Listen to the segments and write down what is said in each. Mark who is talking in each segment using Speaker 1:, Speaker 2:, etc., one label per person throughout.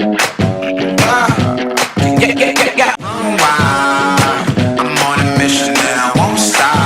Speaker 1: I'm on a mission and I won't stop.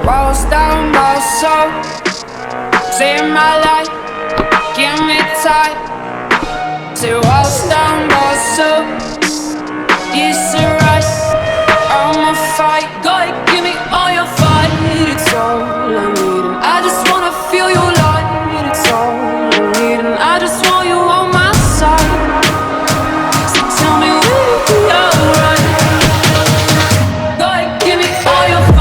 Speaker 2: Rolls down my soul, save my life, give me time. Say rolls down my soul, it's alright. I'ma fight, go ahead, give me all your fight. It's all I need, and I just wanna feel your light. It's all I need, and I just want you on my side. So tell me will you be alright? Go ahead, give me all your fight.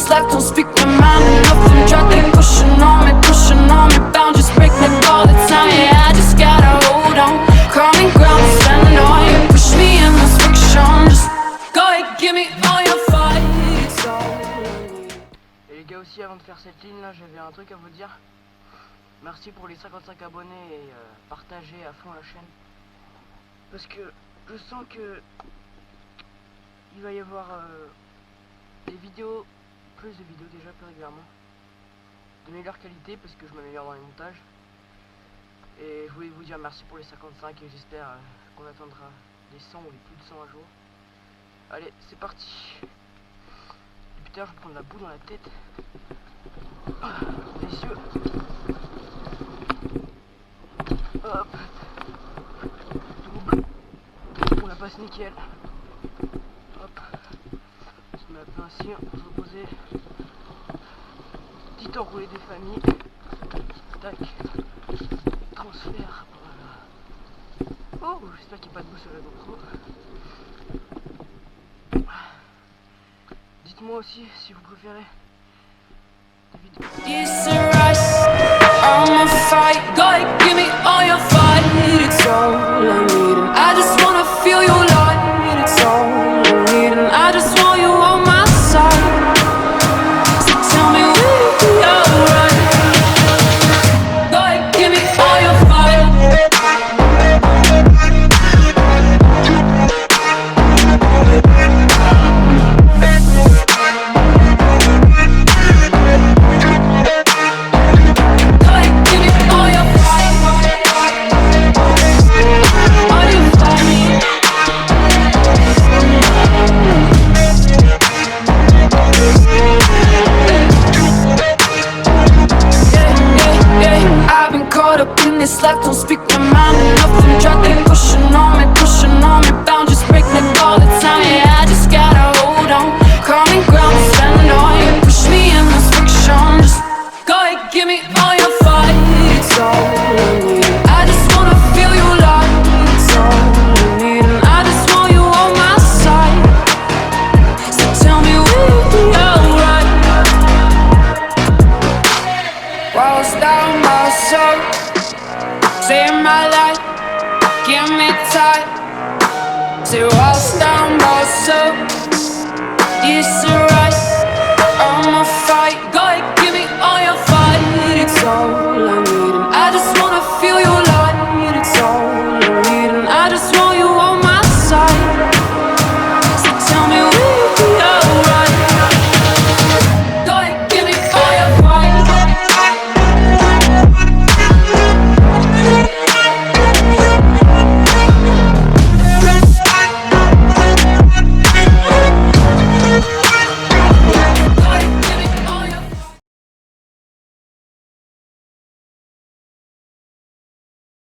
Speaker 2: Life don't speak my mind enough. I'm trying pushing on me, bound just break me all the time. Yeah, I just gotta hold on, calming ground, standing on you. Push me in this friction, just go ahead, give me all your fight. It's all I need.
Speaker 3: Et les gars aussi, avant de faire cette ligne là, j'avais un truc à vous dire. Merci pour les 55 abonnés et partagez à fond la chaîne. Parce que je sens que il va y avoir des vidéos, plus de vidéos déjà plus régulièrement, de meilleure qualité parce que je m'améliore dans les montages. Et je voulais vous dire merci pour les 55 et j'espère qu'on atteindra les 100 ou les plus de 100 un jour. Allez, c'est parti. Depuis tard, je vais prendre la boue dans la tête. Les yeux. Hop. Double. On la passe nickel. Hop. On se met un peu ainsi, on se reposer. Petit enroulé des familles. Tac. Transfert. Voilà. Oh, j'espère qu'il n'y a pas de boue sur la GoPro. Dites-moi aussi si vous préférez des vidéos.
Speaker 2: It's alright, I'ma fight. Go ahead, give me all your fight. It's all I need, and I just wanna feel your light. It's all I need, and I just want you on my side. So tell me will you be alright? Go ahead, give me all your fight. Go ahead, give me all your fight. whilst I'm also you surround